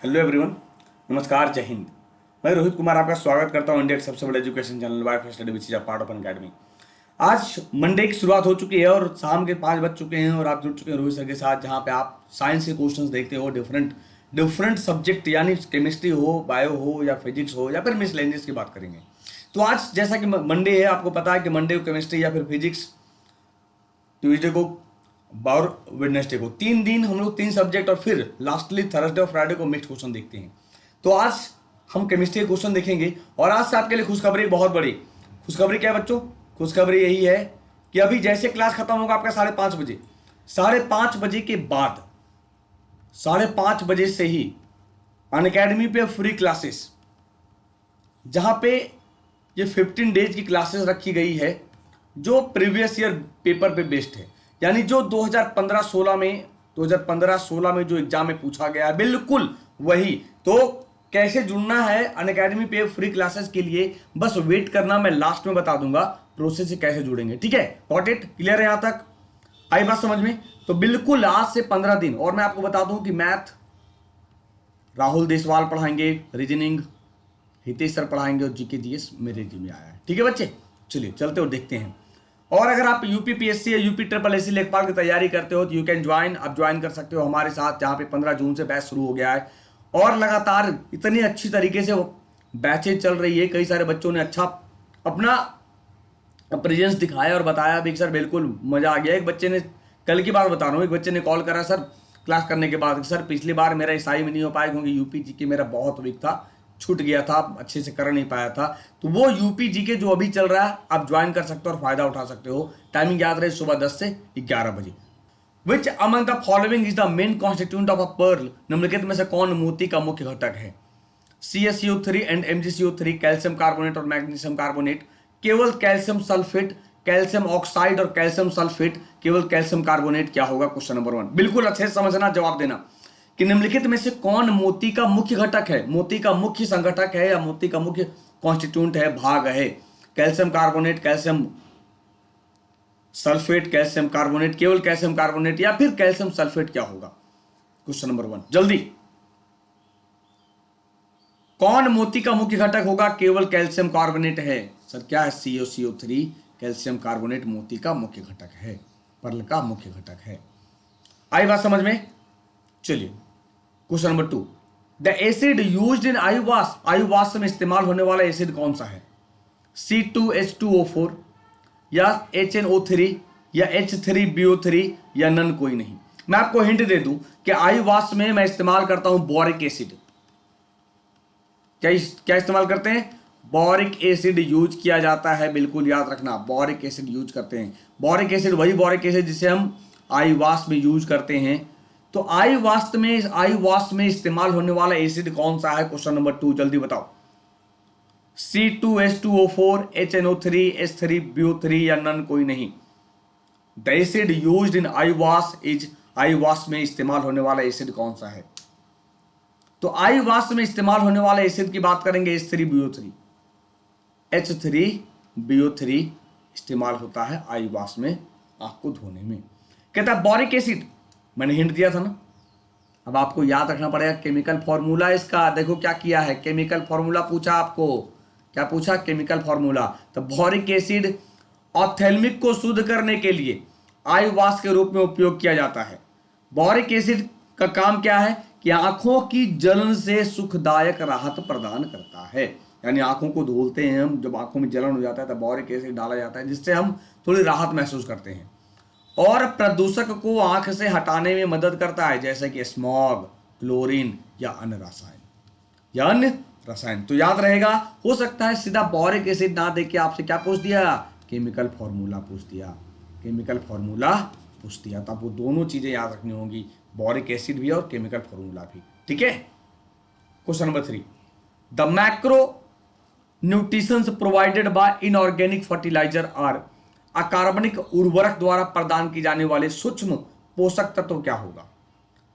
Hello everyone, नमस्कार, जय हिंद। मैं रोहित कुमार आपका स्वागत करता हूं इंडिया के सबसे बड़े education channel Y study which is a part of Unacademy. आज मंडे की शुरुआत हो चुकी है और शाम के 5 बज चुके हैं और आप जुड़ चुके हैं रोहित सर के साथ, जहां पे आप साइंस के क्वेश्चंस देखते हो। डिफरेंट डिफरेंट सब्जेक्ट यानी केमिस्ट्री हो, बायो हो या फिजिक्स हो या फिर मिसलेनियस की बात करेंगे। तो आज जैसा कि मंडे है, आपको पता है कि मंडे को केमिस्ट्री या फिर फिजिक्स, ट्यूजडे को और वेडनेसडे को 3 दिन हम लोग 3 सब्जेक्ट और फिर लास्टली थर्सडे और फ्राइडे को मिक्स क्वेश्चन देखते हैं। तो आज हम केमिस्ट्री के क्वेश्चन देखेंगे और आज से आपके लिए खुशखबरी बहुत बड़ी। खुशखबरी क्या है बच्चों? खुशखबरी यही है कि अभी जैसे क्लास खत्म होगा आपका 5:30 बजे, 5:30 बजे के बाद 5:30 बजे से ही अनअकैडमी पे फ्री क्लासेस, जहां पे ये 15 डेज की क्लासेस रखी गई है जो प्रीवियस ईयर पेपर पे बेस्ड है, यानी जो 2015-16 में जो एग्जाम में पूछा गया है बिल्कुल वही। तो कैसे जुड़ना है अनअकैडमी पे फ्री क्लासेस के लिए, बस वेट करना, मैं लास्ट में बता दूंगा प्रोसेस से कैसे जुड़ेंगे। ठीक है, गॉट इट? क्लियर है? यहां तक आई बात समझ में? तो बिल्कुल आज से 15 दिन। और मैं आपको बता दूं कि मैथ राहुल देसवाल पढ़ाएंगे, रीजनिंग हितेश सर पढ़ाएंगे और जीके जीएस मेरे जी में आया है। ठीक है बच्चे, चलिए चलते और देखते हैं। और अगर आप यूपी पीएससी या यूपी ट्रिपल एससी लेखपाल की तैयारी करते हो तो यू कैन ज्वाइन, आप ज्वाइन कर सकते हो हमारे साथ, जहां पे 15 जून से बैच शुरू हो गया है और लगातार इतनी अच्छी तरीके से बैचेज चल रही है। कई सारे बच्चों ने अच्छा अपना प्रेजेंस दिखाया और बताया भी सर बिल्कुल मजा आ गया। एक बच्चे ने, कल की बात बता रहा हूँ, एक बच्चे ने कॉल करा सर क्लास करने के बाद, सर पिछली बार मेरा ईसाई में नहीं हो पाया क्योंकि यूपी जी के मेरा बहुत वीक था, छूट गया था, अच्छे से कर नहीं पाया था। तो वो यूपी जी के जो अभी चल रहा है आप ज्वाइन कर सकते हो और फायदा उठा सकते हो। टाइमिंग याद रहे, सुबह 10 से 11 बजे। Which among the following is the main constituent of a pearl? निम्नलिखित में से कौन मोती का मुख्य घटक है? CaCO3 and MgCO3, calcium carbonate और मैग्नीशियम कार्बोनेट, केवल कैल्शियम सल्फेट, कैल्शियम ऑक्साइड और कैल्शियम सल्फेट, केवल कैल्शियम कार्बोनेट। क्या होगा? क्वेश्चन नंबर 1 बिल्कुल अच्छे से समझना, जवाब देना कि निम्नलिखित में से कौन मोती का मुख्य घटक है, मोती का मुख्य संघटक है या मोती का मुख्य कॉन्स्टिट्यूंट है, भाग है? Calcium carbonate, calcium sulphate, calcium carbonate, केवल कैल्शियम कार्बोनेट या फिर कैल्शियम सल्फेट? क्या होगा? क्वेश्चन नंबर 1 जल्दी। कौन मोती का मुख्य घटक होगा? केवल कैल्शियम कार्बोनेट है। सर क्या है? CaCO3 कैल्शियम कार्बोनेट मोती का मुख्य घटक है, पर्ल का मुख्य घटक है। आई बात समझ में? चलिए question number 2, the acid used in I wash, I wash में इस्तेमाल होने वाला एसिड कौन सा है? C2H2O4 या HNO3 या H3BO3 या नन कोई नहीं? मैं आपको हिंट दे दूं कि आई वॉश में मैं इस्तेमाल करता हूं बोरिक एसिड। क्या इस्तेमाल करते हैं? बोरिक एसिड यूज किया जाता है, बिल्कुल याद रखना, बोरिक एसिड यूज करते हैं। बोरिक एसिड वही बोरिक एसिड जिसे हम आई वॉश में यूज करते हैं। तो आई वॉश में इस्तेमाल होने वाला एसिड कौन सा है? क्वेश्चन नंबर 2 जल्दी बताओ। C2H2O4, HNO3, H3BO3 या नन कोई नहीं? The acid used in I wash is, I wash में इस्तेमाल होने वाला एसिड कौन सा है? तो आई वॉश में इस्तेमाल होने वाला एसिड की बात करेंगे H3BO3। H3BO3 इस्तेमाल होता है आई वॉश में आंख को धोने में। कहता है बोरिक एसिड, मैंने हिंट दिया था ना। अब आपको याद रखना पड़ेगा केमिकल फॉर्मूला इसका। देखो क्या किया है, केमिकल फॉर्मूला पूछा आपको। क्या पूछा? Chemical formula. तो बोरिक एसिड ऑप्थेल्मिक को शुद्ध करने के लिए आई वॉश के रूप में उपयोग किया जाता है। बोरिक एसिड का काम क्या है कि आंखों की जलन से सुखदायक राहत प्रदान करता है। यानी आंखों को धुलते हैं हम, जब आंखों में जलन हो जाता है तो बोरिक एसिड डाला जाता है, जिससे हम थोड़ी राहत महसूस करते हैं। और प्रदूषक को आंख से हटाने में मदद करता है, जैसे कि स्मॉग, क्लोरीन या अन्य रसायन। तो याद रहेगा, हो सकता है सीधा बोरिक एसिड ना देके आपसे क्या पूछ दिया? केमिकल फॉर्मूला पूछ दिया। केमिकल फॉर्मूला पूछ दिया तो आपको दोनों चीजें याद रखनी होंगी, बोरिक एसिड भी और केमिकल फॉर्मूला भी। ठीक है। Question number 3, the macro nutritions provided by inorganic fertilizer are, अकार्बनिक उर्वरक द्वारा प्रदान की जाने वाले सूक्ष्म पोषक तत्व क्या होगा?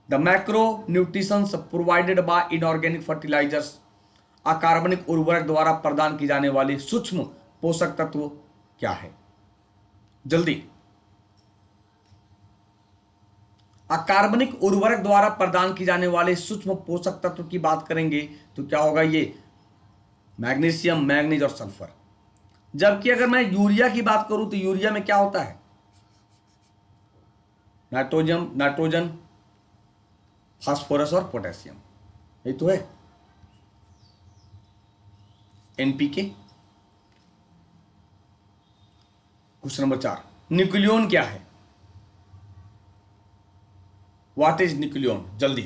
The macro nutritions provided by inorganic fertilizers, अकार्बनिक उर्वरक द्वारा प्रदान की जाने वाली सूक्ष्म पोषक तत्व क्या है? जल्दी। अकार्बनिक उर्वरक द्वारा प्रदान की जाने वाले सूक्ष्म पोषक तत्व की बात करेंगे तो क्या होगा, ये मैग्नीशियम, मैग्नीज और सल्फर। जबकि अगर मैं यूरिया की बात करूं तो यूरिया में क्या होता है, नाइट्रोजन, फास्फोरस और पोटेशियम, ये तो है। एनपीके। क्वेश्चन नंबर 4, न्यूक्लियन क्या है? What is nucleon? जल्दी।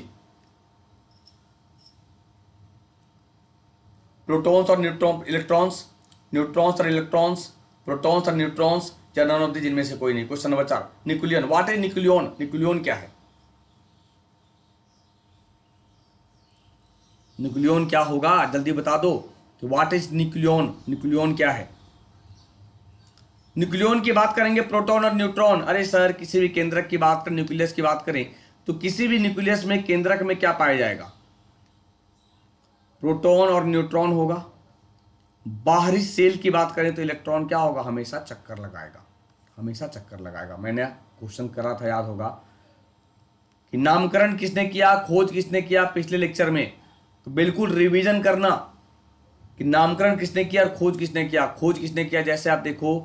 प्रोटॉन्स और इलेक्ट्रॉन्स, न्यूट्रॉन्स और इलेक्ट्रॉन्स, प्रोटॉन्स और न्यूट्रॉन्स, या नन ऑफ द, जिनमें से कोई नहीं। Question number 4, nucleon. What is nucleon? Nucleon क्या है? न्यूक्लियन क्या होगा, जल्दी बता दो कि व्हाट इज न्यूक्लियन, न्यूक्लियन क्या है? न्यूक्लियन की बात करेंगे प्रोटॉन और न्यूट्रॉन। अरे सर, किसी भी केंद्रक की बात करें, न्यूक्लियस की बात करें तो किसी भी न्यूक्लियस में, केंद्रक में क्या पाया जाएगा, प्रोटॉन और न्यूट्रॉन होगा। बाहरी सेल की बात करें तो इलेक्ट्रॉन क्या होगा, हमेशा चक्कर लगाएगा, हमेशा चक्कर लगाएगा। मैंने क्वेश्चन करा था, याद होगा, कि नामकरण किसने किया, खोज किसने किया पिछले लेक्चर में, तो बिल्कुल रिवीजन करना कि नामकरण किसने किया और खोज किसने किया। खोज किसने किया, जैसे आप देखो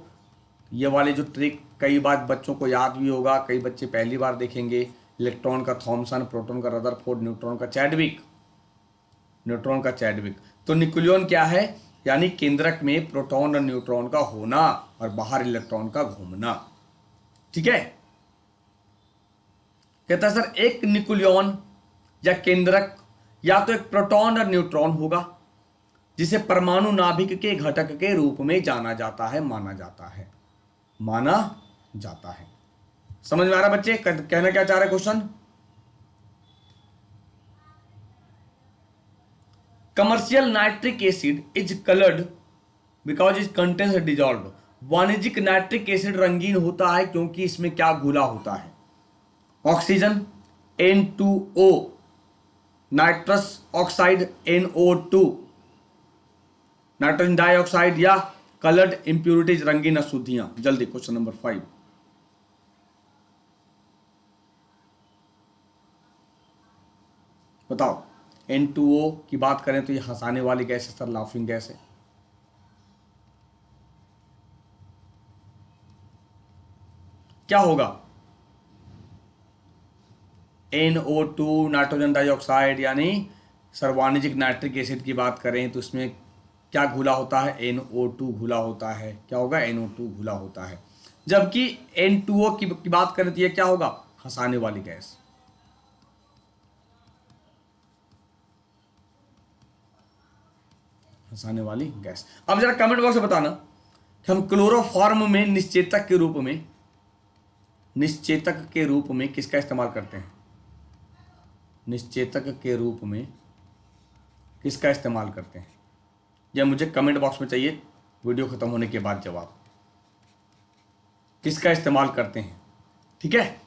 ये वाले जो ट्रिक कई बार बच्चों को याद भी होगा, कई बच्चे पहली बार देखेंगे। इलेक्ट्रॉन का थॉमसन, प्रोटॉन का रदरफोर्ड, न्यूट्रॉन का चैडविक, न्यूट्रॉन का चैडविक। तो न्यूक्लियन क्या है, यानी केंद्रक में प्रोटॉन और न्यूट्रॉन का होना और बाहर इलेक्ट्रॉन का घूमना। ठीक है, कहता है सर एक न्यूक्लियन या केंद्रक या तो एक प्रोटॉन और न्यूट्रॉन होगा जिसे परमाणु नाभिक के घटक के रूप में जाना जाता है, माना जाता है, माना जाता है। समझ में आ रहा बच्चे, कहना क्या चाह रहे question? Commercial nitric acid is coloured because it contains dissolve. वाणिज्यिक नाइट्रिक एसिड रंगीन होता है क्योंकि इसमें क्या घुला होता है, oxygen N2O, nitrous oxide NO2, nitrogen dioxide, या कलर्ड इंप्यूरिटीज, रंगीन अशुद्धियां। जल्दी क्वेश्चन नंबर 5, बताओ। N2O की बात करें तो ये हंसाने वाली गैस है सर, लाफिंग गैस है। क्या होगा, NO2, नाइट्रोजन डाइऑक्साइड, यानी सर वाणिज्यिक नाइट्रिक एसिड की बात करें तो इसमें क्या घुला होता है, NO2 घुला होता है। क्या होगा, NO2 घुला होता है। जबकि N2O की बात करें तो ये क्या होगा, हंसाने वाली गैस। हंसाने वाली गैस। अब जरा कमेंट बॉक्स में बताना कि हम क्लोरोफॉर्म में निश्चेतक के रूप में, निश्चेतक के रूप में किसका इस्तेमाल करते हैं, निश्चेतक के रूप में किसका इस्तेमाल करते हैं? यह मुझे कमेंट बॉक्स में चाहिए, वीडियो खत्म होने के बाद जवाब, किसका इस्तेमाल करते हैं। ठीक है,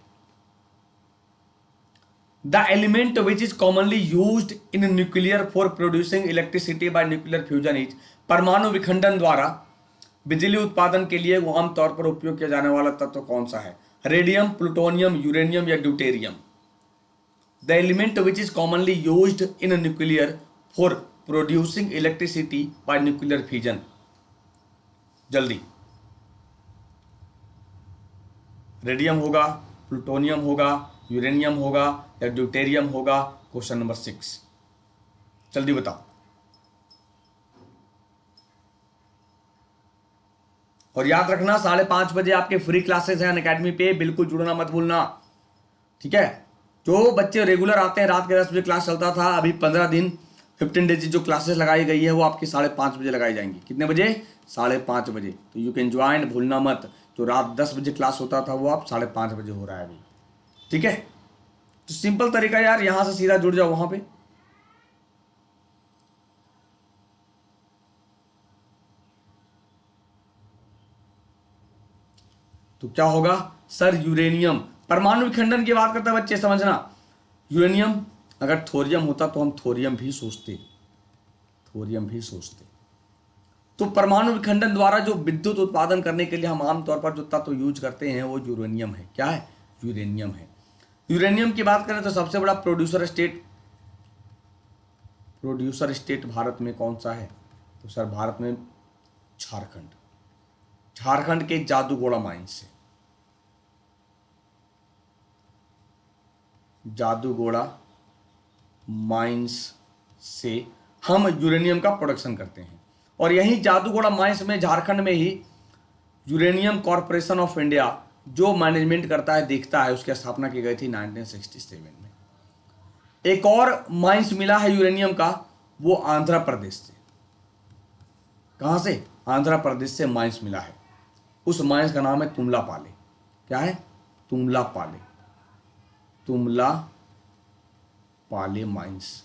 the element which is commonly used in nuclear for producing electricity bye nuclear fusion is. परमाणु विखंडन द्वारा बिजली उत्पादन के लिए वो आमतौर पर उपयोग किया जाने वाला तत्व कौन सा है, रेडियम, प्लूटोनियम, यूरेनियम या deuterium. The element which is commonly used in nuclear for producing electricity bye nuclear fusion. जल्दी, रेडियम होगा, प्लूटोनियम होगा, यूरेनियम होगा या ड्यूटेरियम होगा। क्वेश्चन नंबर 6, जल्दी बताओ। और याद रखना 5:30 बजे आपके फ्री क्लासेस हैं अनअकैडमी पे, बिल्कुल जुड़ना मत भूलना। ठीक है, जो बच्चे रेगुलर आते हैं, रात के 10 बजे क्लास चलता था, अभी 15 दिन 15 डेज जो क्लासेस लगाई गई है वो आपकी 5:30 बजे लगाई जाएंगी। कितने बजे, 5:30 बजे। तो यू कैन ज्वाइन, भूलना मत। जो रात 10 बजे क्लास होता था वो आप 5:30 बजे हो रहा है अभी। ठीक है, तो सिंपल तरीका यार, यहां से सीधा जुड़ जाओ वहां पे। तो क्या होगा सर, यूरेनियम। परमाणु विखंडन की बात करता है बच्चे, समझना। यूरेनियम, अगर थोरियम होता तो हम थोरियम भी सोचते, थोरियम भी सोचते। तो परमाणु विखंडन द्वारा जो विद्युत उत्पादन करने के लिए हम आमतौर पर जो तत्व यूज करते हैं वो यूरेनियम है। क्या है, यूरेनियम है। यूरेनियम की बात करें तो सबसे बड़ा प्रोड्यूसर स्टेट भारत में कौन सा है? तो सर भारत में झारखंड के जादूगोड़ा माइंस से, जादूगोड़ा माइंस से हम यूरेनियम का प्रोडक्शन करते हैं। और यही जादूगोड़ा माइंस में, झारखंड में ही यूरेनियम कॉरपोरेशन ऑफ इंडिया जो मैनेजमेंट करता है, देखता है, उसकी स्थापना की गई थी 1967 में। एक और माइंस मिला है यूरेनियम का, वो आंध्र प्रदेश से। कहां से? आंध्र प्रदेश से माइंस मिला है। उस माइंस का नाम है तुमलापाले। क्या है? तुमलापाले माइंस।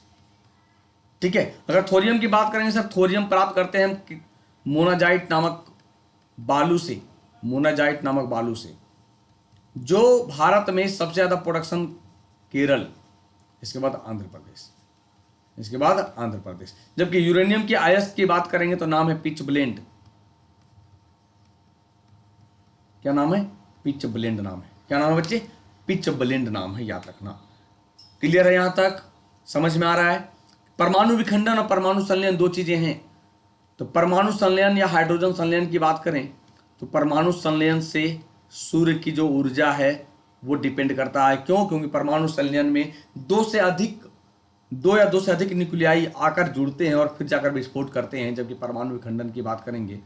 ठीक है। अगर थोरियम की बात करेंगे सर, थोरियम प्राप्त करते हैं हम मोनाजाइट नामक बालू से, जो भारत में सबसे ज्यादा प्रोडक्शन केरल, इसके बाद आंध्र प्रदेश। जबकि यूरेनियम की अयस्क की बात करेंगे तो नाम है पिच ब्लेंड। क्या नाम है? पिच ब्लेंड नाम है। क्या नाम है बच्चे? पिच ब्लेंड नाम है, याद रखना। क्लियर है? यहां तक समझ में आ रहा है? परमाणु विखंडन और परमाणु संलयन दो चीजें हैं। तो परमाणु संलयन या हाइड्रोजन संलयन की बात करें तो परमाणु संलयन से सूर्य की जो ऊर्जा है वो डिपेंड करता है। क्यों? क्योंकि परमाणु संलयन में दो या दो से अधिक न्यूक्लियाई आकर जुड़ते हैं और फिर जाकर विस्फोट करते हैं। जबकि परमाणु विखंडन की बात करेंगे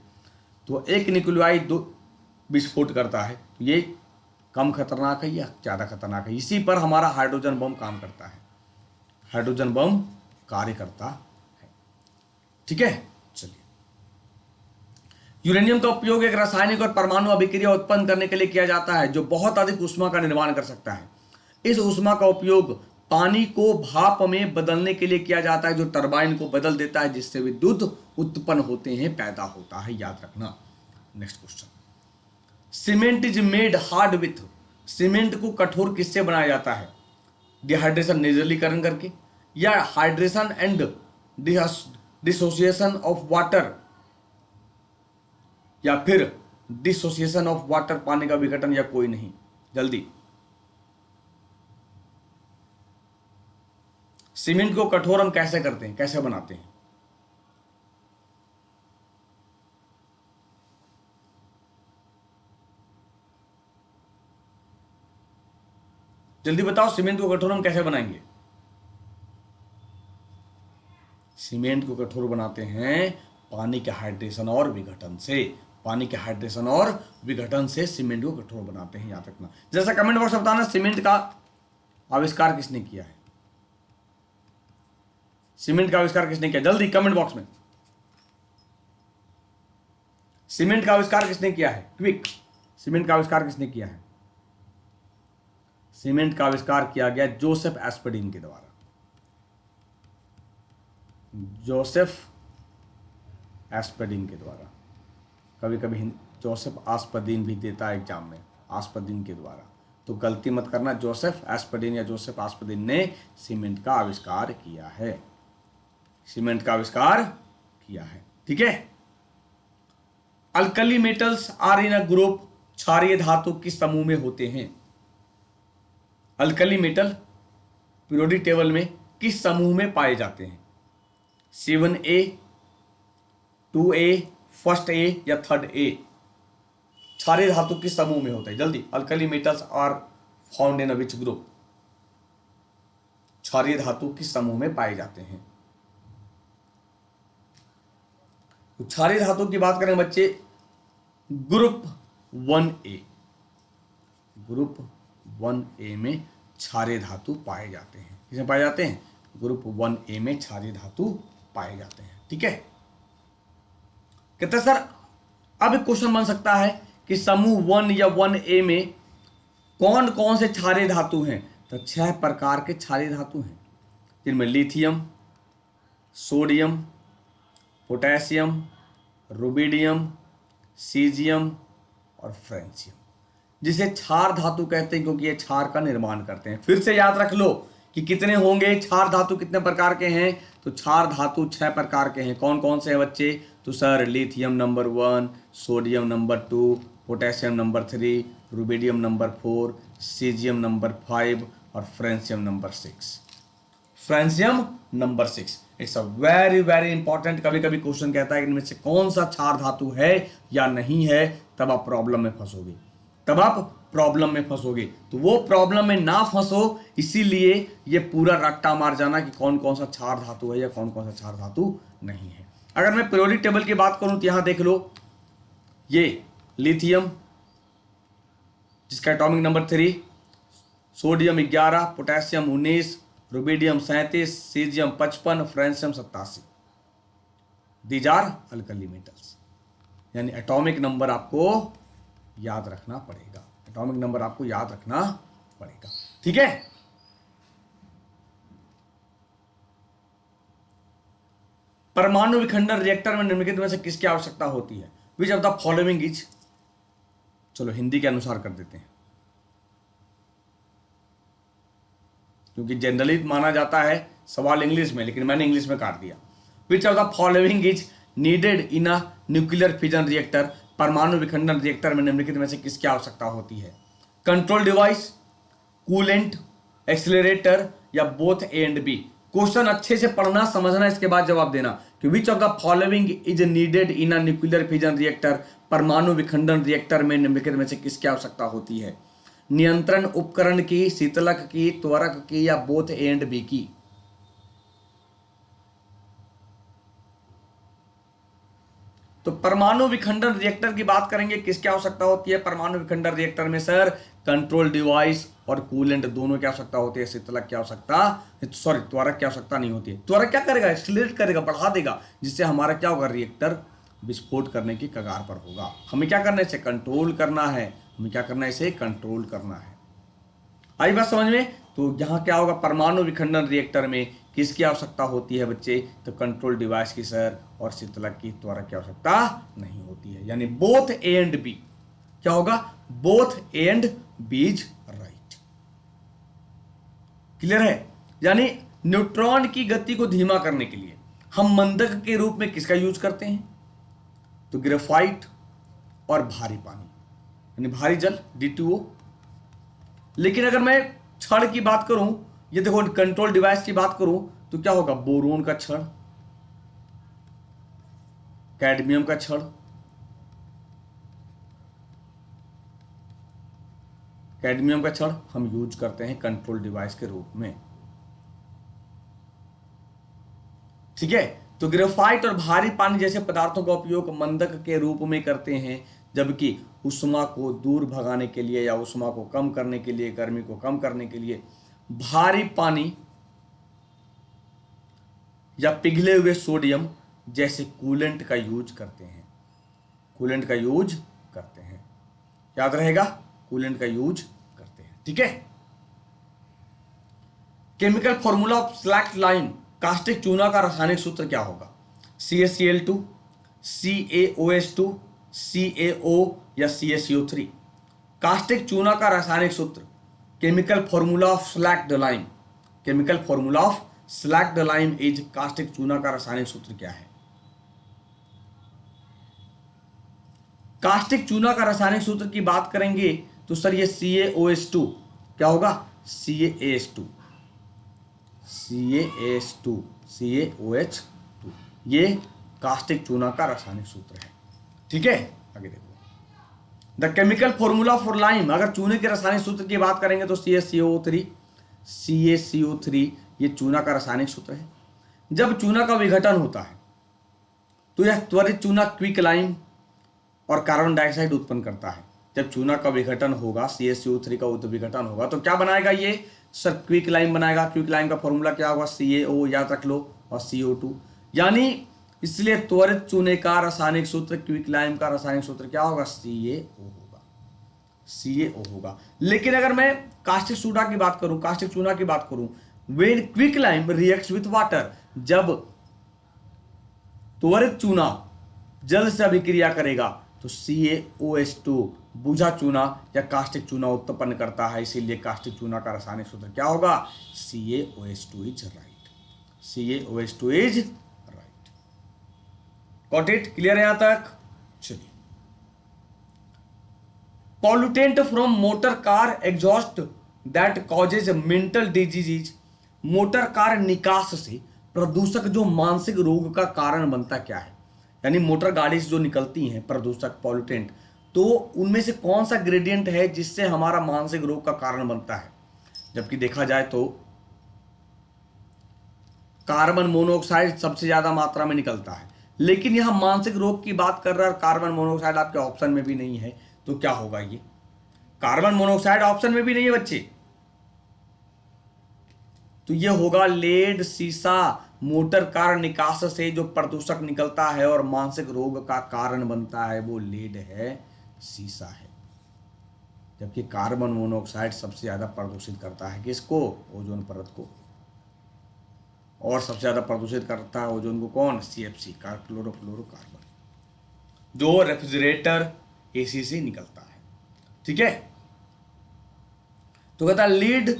तो एक न्यूक्लियाई दो विस्फोट करता है। तो ये कम खतरनाक है या ज़्यादा खतरनाक है? इसी पर हमारा हाइड्रोजन बम काम करता है, हाइड्रोजन बम कार्य करता है। ठीक है, चलिए। यूरेनियम का उपयोग एक रासायनिक और परमाणु अभिक्रिया उत्पन्न करने के लिए किया जाता है जो बहुत अधिक ऊष्मा का निर्माण कर सकता है। इस ऊष्मा का उपयोग पानी को भाप में बदलने के लिए किया जाता है, जो टरबाइन को बदल देता है, जिससे विद्युत उत्पन्न होते हैं, पैदा होता है। याद रखना। Next question, cement is made hard with. Cement को कठोर किससे बनाया जाता है? डिहाइड्रेशन, निर्जलीकरण करके, या hydration and dissociation of water, या फिर डिसोसिएशन ऑफ वाटर, पानी का विघटन, या कोई नहीं? जल्दी। सीमेंट को कठोर हम कैसे करते हैं, कैसे बनाते हैं? जल्दी बताओ, सीमेंट को कठोर हम कैसे बनाएंगे? सीमेंट को कठोर बनाते हैं पानी के हाइड्रेशन और विघटन से। पानी के हाइड्रेशन और विघटन से सीमेंट को कठोर बनाते हैं, याद रखना। जैसा कमेंट बॉक्स में बताना, सीमेंट का आविष्कार किसने किया है? सीमेंट का आविष्कार किसने किया? जल्दी कमेंट बॉक्स में। सीमेंट का आविष्कार किसने किया है? क्विक। सीमेंट का आविष्कार किसने किया है? सीमेंट का आविष्कार किया गया जोसेफ एस्परडिन के द्वारा। जोसेफ एस्परडिन के द्वारा। कभी कभी जोसेफ आस्पदीन भी देता है एग्जाम में, आस्पदीन के द्वारा, तो गलती मत करना। जोसेफ एस्परडिन या जोसेफ आस्पदीन ने सीमेंट का आविष्कार किया है, सीमेंट का आविष्कार किया है। ठीक है। Alkali metals are in a group. क्षारीय धातु किस समूह में होते हैं? अल्कली मेटल पीरियोडिक टेबल में किस समूह में पाए जाते हैं? 7A, 2A, फर्स्ट ए या थर्ड ए? क्षारीय धातु किस समूह में होता है? जल्दी। Alkali metals are found in which group? क्षारीय धातु किस समूह में पाए जाते हैं? तो क्षारीय धातु की बात करें बच्चे, ग्रुप 1A, ग्रुप 1A में क्षारीय धातु पाए जाते हैं। किसमें पाए जाते हैं? ग्रुप 1A में क्षारीय धातु पाए जाते हैं। ठीक है। कहते हैं सर, अब क्वेश्चन बन सकता है कि समूह 1 या 1A में कौन कौन से क्षारीय धातु हैं? तो 6 प्रकार के क्षारीय धातु हैं, जिनमें lithium, sodium, potassium, rubidium, caesium और फ्रेंशियम, जिसे क्षार धातु कहते हैं, क्योंकि ये क्षार का निर्माण करते हैं। फिर से याद रख लो कि कितने होंगे क्षार धातु, कितने प्रकार के हैं? तो क्षार धातु 6 प्रकार के हैं। कौन कौन से हैं बच्चे? तो sir, lithium number 1, sodium number 2, potassium number 3, rubidium number 4, caesium number 5, और francium number 6। Francium number 6 it's a very very important. कभी कभी क्वेश्चन कहता है कि इनमें से कौन सा क्षार धातु है या नहीं है, तब आप प्रॉब्लम में फंसोगे, तब आप प्रॉब्लम में फंसोगे। तो वो प्रॉब्लम में ना फंसो, इसीलिए ये पूरा रट्टा मार जाना कि कौन कौन सा क्षार धातु है या कौन कौन सा क्षार धातु नहीं है। अगर मैं पीरियोडिक टेबल की बात करूं तो यहां देख लो, ये लिथियम जिसका atomic number 3, sodium 11, potassium 19, rubidium 37, caesium 55, francium 87। These are alkali metals. यानी एटॉमिक नंबर आपको याद रखना पड़ेगा, एटॉमिक नंबर आपको याद रखना पड़ेगा, ठीक है। परमाणु विखंडन रिएक्टर में निम्नलिखित में से किसकी आवश्यकता होती है? विच ऑफ द फॉलोइंग इज, चलो हिंदी के अनुसार कर देते हैं क्योंकि जनरली माना जाता है सवाल इंग्लिश में, लेकिन मैंने इंग्लिश में काट दिया। विच of the following is needed in a nuclear fission reactor, परमाणु विखंडन रिएक्टर में निम्नलिखित में से किसकी आवश्यकता होती है? कंट्रोल डिवाइस, कूलेंट, एक्सीलरेटर या both A and B. Question अच्छे से पढ़ना समझना, इसके बाद जवाब देना कि which of the following is needed in a nuclear fission reactor, परमाणु विखंडन रिएक्टर में निम्नलिखित में से किसकी आवश्यकता होती है? नियंत्रण उपकरण की, शीतलक की, त्वरक की या बोथ ए एंड बी की? तो परमाणु विखंडन रिएक्टर की बात करेंगे, किसकी आवश्यकता होती है परमाणु विखंडन रिएक्टर में? सर कंट्रोल डिवाइस और कूलेंट दोनों की आवश्यकता होती है। शीतलक की आवश्यकता, सॉरी त्वरक की आवश्यकता नहीं होती है। त्वरक क्या करेगा? एक्सीलरेट करेगा, बढ़ा देगा, जिससे हमारा क्या होगा? रिएक्टर विस्फोट करने की कगार पर होगा। हमें क्या करना है? इसे कंट्रोल करना है, हमें क्या करना है? इसे कंट्रोल करना है। आई बात समझ में? तो यहां क्या होगा? परमाणु विखंडन रिएक्टर में किसकी आवश्यकता होती है बच्चे? तो कंट्रोल डिवाइस की सर, और शीतलक की, त्वरक की आवश्यकता नहीं होती है। यानी बोथ ए एंड बी क्या होगा? Both A and B is right. Clear है? यानी न्यूट्रॉन की गति को धीमा करने के लिए हम मंदक के रूप में किसका यूज करते हैं? तो ग्रेफाइट और भारी पानी, यानी भारी जल D2O। लेकिन अगर मैं छड़ की बात करूं, ये देखो कंट्रोल डिवाइस की बात करूं, तो क्या होगा? बोरोन का छड़, कैडमियम का छड़, कैडमियम का छड़ हम यूज करते हैं कंट्रोल डिवाइस के रूप में, ठीक है। तो ग्रेफाइट और भारी पानी जैसे पदार्थों का उपयोग मंदक के रूप में करते हैं, जबकि उष्मा को दूर भगाने के लिए या उष्मा को कम करने के लिए, गर्मी को कम करने के लिए भारी पानी या पिघले हुए सोडियम जैसे कूलेंट का यूज करते हैं, कूलेंट का यूज करते हैं। याद रहेगा, कूलेंट का यूज करते हैं, ठीक है। Chemical formula of select lime, caustic चूना का रासायनिक सूत्र क्या होगा? CaCl2, CaOH2, CaO या CaCO3? कास्टिक चूना का रासायनिक सूत्र, chemical formula of slaked lime, chemical formula of slaked lime is, caustic चूना का रासायनिक सूत्र क्या है? कास्टिक चूना का रासायनिक सूत्र की बात करेंगे तो सर ये CaOH2 क्या होगा? CaOH2, CaOH2 ये कास्टिक चूना का रासायनिक सूत्र है, ठीक है। आगे देखो, the chemical formula for lime, अगर चूने के रासायनिक सूत्र की बात करेंगे तो CaCO3, CaCO3 ये चूना का रासायनिक सूत्र है। जब चूना का विघटन होता है तो यह त्वरित चूना क्विक लाइम और कार्बन डाइऑक्साइड उत्पन्न करता है। जब चूना का विघटन होगा, CaCO3 का विघटन होगा, तो क्या बनाएगा ये? सर क्विक लाइम बनाएगा। क्विक लाइम का फॉर्मूला क्या होगा? CaO, याद रख लो, और CO2। यानी इसलिए त्वरित चूने का रासायनिक सूत्र, क्विक लाइम का रासायनिक सूत्र क्या होगा? CaO होगा, CaO होगा। लेकिन अगर मैं कास्टिक सोडा की बात करूं, कास्टिक चूना की बात करूं, when quick lime reacts with water, जब त्वरित चूना जल से अभिक्रिया करेगा तो CaOH2 बुझा चूना या कास्टिक चूना उत्पन्न करता है। इसीलिए कास्टिक चूना का रासायनिक सूत्र क्या होगा? CaOH2 is right, CaOH2 is right. Got it? Clear है यहां तक? चलिए, pollutant from motor car exhaust that causes mental disease. Motor car निकास से प्रदूषक जो मानसिक रोग का कारण बनता क्या है, यानी मोटर गाड़ी से जो निकलती हैं प्रदूषक पॉल्यूटेंट, तो उनमें से कौन सा ग्रेडियंट है जिससे हमारा मानसिक रोग का कारण बनता है। जबकि देखा जाए तो कार्बन मोनोऑक्साइड सबसे ज्यादा मात्रा में निकलता है, लेकिन यहां मानसिक रोग की बात कर रहा है, कार्बन मोनोऑक्साइड आपके ऑप्शन में भी नहीं है, तो क्या होगा ये, कार्बन मोनोऑक्साइड ऑप्शन में भी नहीं है बच्चे, तो ये होगा लेड सीसा। मोटर कार निकास से जो प्रदूषक निकलता है और मानसिक रोग का कारण बनता है वो लेड है, सीसा है। जबकि कार्बन मोनोऑक्साइड सबसे ज्यादा प्रदूषित करता है किसको, ओजोन परत को, और सबसे ज्यादा प्रदूषित करता है ओजोन को कौन, सीएफसी का क्लोरोफ्लोरोकार्बन, जो रेफ्रिजरेटर एसी से निकलता है। ठीक है, तो कहता है लीड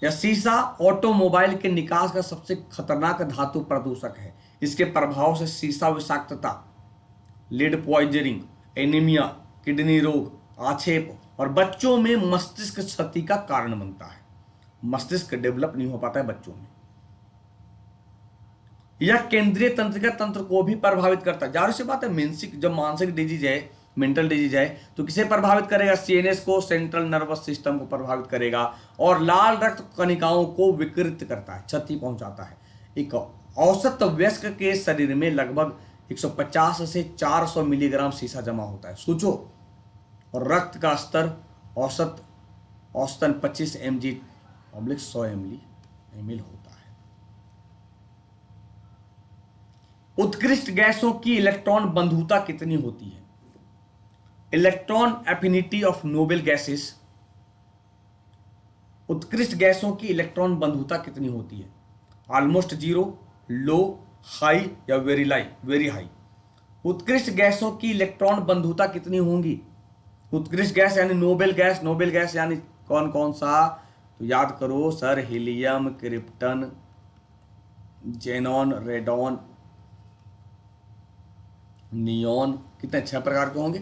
या सीसा ऑटोमोबाइल के निकास का सबसे खतरनाक धातु प्रदूषक है। इसके प्रभाव से सीसा विषाक्तता, लीड पॉइजनिंग, एनीमिया, किडनी रोग, आक्षेप और बच्चों में मस्तिष्क क्षति का कारण बनता है। मस्तिष्क डेवलप नहीं हो पाता है बच्चों में। यह केंद्रीय तंत्रिका तंत्र को भी प्रभावित करता है। जाहिर सी बात है, मानसिक जब मानसिक डिजीज है, मेंटल डिजीज है, तो किसे प्रभावित करेगा, सीएनएस को, सेंट्रल नर्वस सिस्टम को प्रभावित करेगा, और लाल रक्त कणिकाओं को विकृत करता है, क्षति पहुंचाता है। एक औसत वयस्क के शरीर में लगभग 150 से 400 मिलीग्राम सीसा जमा होता है, सोचो, और रक्त का स्तर औसतन 25 mg/100 ml होता है। उत्कृष्ट गैसों की इलेक्ट्रॉन बंधुता कितनी होती है, electron affinity of noble gases, उत्कृष्ट गैसों की इलेक्ट्रॉन बंधुता कितनी होती है, ऑलमोस्ट जीरो, लो, हाई या वेरी हाई। उत्कृष्ट गैसों की इलेक्ट्रॉन बंधुता कितनी होंगी, उत्कृष्ट गैस यानी नोबेल गैस, नोबेल गैस यानी कौन कौन सा, तो याद करो sir, helium, krypton, xenon, radon, neon, कितने 6 प्रकार के होंगे।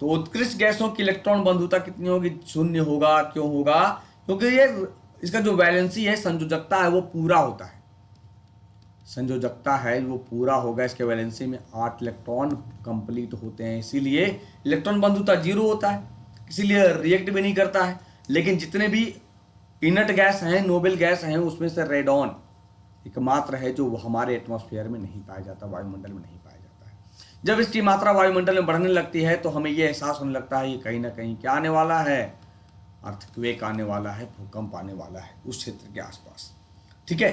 तो उत्कृष्ट गैसों की इलेक्ट्रॉन बंधुता कितनी होगी, 0 होगा। क्यों होगा, क्योंकि ये इसका जो वैलेंसी है, संयोजकता है, वो पूरा होता है, संयोजकता है वो पूरा होगा, इसके वैलेंसी में 8 इलेक्ट्रॉन कंप्लीट होते हैं, इसीलिए इलेक्ट्रॉन बंधुता 0 होता है, इसीलिए रिएक्ट भी नहीं करता है। लेकिन जितने भी इनर्ट गैस हैं, नोबेल गैस हैं, उसमें से रेडॉन एकमात्र है जो हमारे एटमॉस्फेयर में नहीं पाया जाता, वायुमंडल में नहीं पाया जाता है। जब इसकी मात्रा वायुमंडल में बढ़ने लगती है तो हमें यह एहसास होने लगता है ये कहीं ना कहीं क्या आने वाला है, अर्थक्वेक आने वाला है, भूकंप आने वाला है उस क्षेत्र के आसपास। ठीक है,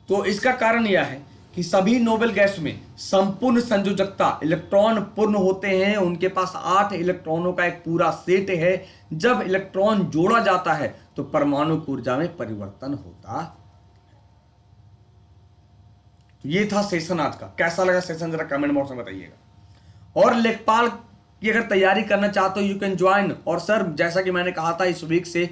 तो इसका कारण यह है कि सभी नोबेल गैस में संपूर्ण संयोजकता, इलेक्ट्रॉन पूर्ण होते हैं, उनके पास 8 इलेक्ट्रॉनों का एक पूरा सेट है। जब इलेक्ट्रॉन जोड़ा जाता है तो परमाणु ऊर्जा में परिवर्तन होता है। तो ये था सेशन आज का, कैसा लगा सेशन जरा कमेंट बॉक्स में बताइएगा। और लेखपाल की अगर तैयारी करना चाहते हो यू कैन ज्वाइन। और सर जैसा कि मैंने कहा था इस वीक से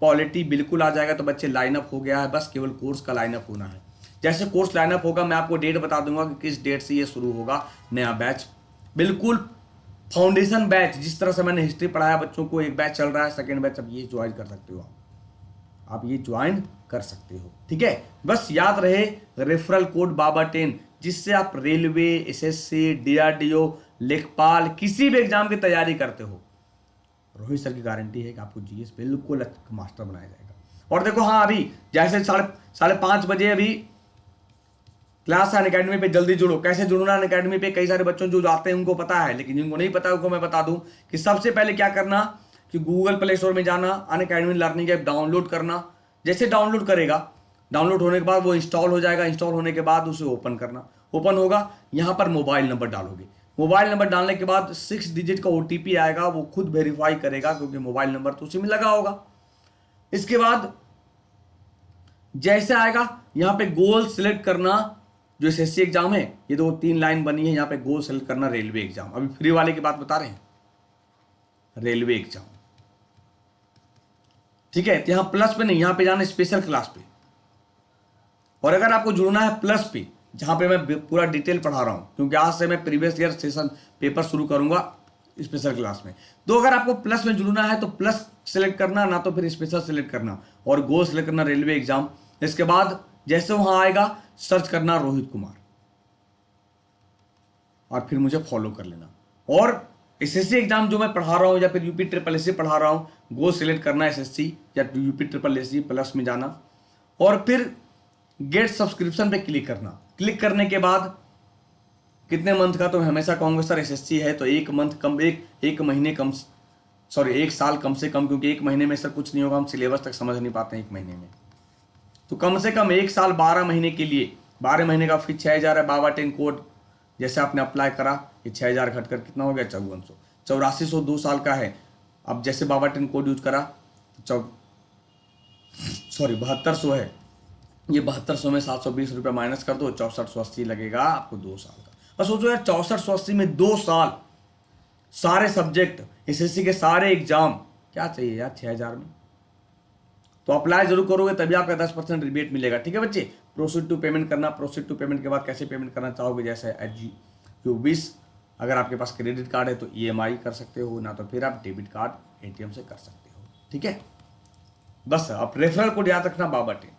पॉलिटी बिल्कुल आ जाएगा, तो बच्चे लाइनअप हो गया है, बस केवल कोर्स का लाइनअप होना है। जैसे कोर्स लाइनअप होगा मैं आपको डेट बता दूंगा कि किस डेट से ये शुरू होगा नया बैच, बिल्कुल फाउंडेशन बैच। जिस तरह से मैंने हिस्ट्री पढ़ाया बच्चों को, एक बैच चल रहा है, सेकेंड बैच, अब ये ज्वाइन कर सकते हो आप ये ज्वाइन कर सकते हो। ठीक है, बस याद रहे रेफरल कोड बाबा10, जिससे आप रेलवे, एसएससी, डीआरडीओ, लेखपाल किसी भी एग्जाम की तैयारी करते हो, रोहित सर की गारंटी है कि आपको जीएस बिल्कुल मास्टर बनाया जाएगा। और देखो हाँ, अभी जैसे 5:30 बजे अभी क्लास है अनअकैडमी पे, जल्दी जुड़ो। कैसे जुड़ना अनअकैडमी पे, कई सारे बच्चों जो जाते हैं उनको पता है, लेकिन जिनको नहीं पता उनको मैं बता दूं कि सबसे पहले क्या करना कि गूगल प्ले स्टोर में जाना, अनअकैडमी लर्निंग ऐप डाउनलोड करना। जैसे डाउनलोड करेगा, डाउनलोड होने के बाद वो इंस्टॉल हो जाएगा, इंस्टॉल होने के बाद उसे ओपन करना, ओपन होगा, यहाँ पर मोबाइल नंबर डालोगे। मोबाइल नंबर डालने के बाद 6 डिजिट का ओटीपी आएगा, वो खुद वेरीफाई करेगा क्योंकि मोबाइल नंबर तो उसी में लगा होगा। इसके बाद जैसे आएगा यहाँ पे गोल सिलेक्ट करना, जो एसएससी एग्जाम है, ये तो 3 लाइन बनी है, यहाँ पे गोल सेलेक्ट करना रेलवे एग्जाम। अभी फ्री वाले की बात बता रहे हैं, रेलवे एग्जाम। ठीक है, तो यहाँ प्लस पे नहीं, यहाँ पे जाना स्पेशल क्लास पे। और अगर आपको जुड़ना है प्लस पे, जहां पे मैं पूरा डिटेल पढ़ा रहा हूं, क्योंकि आज से मैं प्रीवियस ईयर सेशन पेपर शुरू करूंगा स्पेशल क्लास में। तो अगर आपको प्लस में जुड़ना है तो प्लस सेलेक्ट करना, ना तो फिर स्पेशल सेलेक्ट करना, और गो सेलेक्ट करना रेलवे एग्जाम। इसके बाद जैसे वहां आएगा सर्च करना रोहित कुमार और फिर मुझे फॉलो कर लेना। और एसएससी एग्जाम जो मैं पढ़ा रहा हूं या फिर यूपी ट्रिपल एससी पढ़ा रहा हूं, गो सिलेक्ट करना एसएससी या यूपी ट्रिपल एससी प्लस में जाना, और फिर गेट सब्सक्रिप्शन पे क्लिक करना। क्लिक करने के बाद कितने मंथ का, तो मैं हमेशा कहूंगा सर एसएससी है तो एक मंथ कम, एक महीने कम, सॉरी एक साल कम से कम, क्योंकि एक महीने में सर कुछ नहीं होगा, हम सिलेबस तक समझ नहीं पाते हैं एक महीने में। तो कम से कम एक साल 12 महीने के लिए, 12 महीने का फीस 6000 है। बाबा 10 कोड जैसे आपने अप्लाई करा, ये 6000 घटकर कितना हो गया 5400, 8400 2 साल का है। अब जैसे बाबा 10 कोड यूज करा तो 7200 है, ये 7200 में 720 रुपये माइनस कर दो, 6480 लगेगा आपको 2 साल का। बस सोचो यार 6480 में 2 साल, सारे सब्जेक्ट एसएससी के सारे एग्जाम, क्या चाहिए यार 6000 में। तो अप्लाई जरूर करोगे तभी आपका 10% रिबेट मिलेगा। ठीक है बच्चे, प्रोसीड टू पेमेंट करना। प्रोसीड टू पेमेंट के बाद कैसे पेमेंट करना चाहोगे, जैसे एज यू विश। अगर आपके पास क्रेडिट कार्ड है तो ईएमआई कर सकते हो, ना तो फिर आप डेबिट कार्ड एटीएम से कर सकते हो। ठीक है, बस आप रेफरल कोड याद रखना बाबा 10।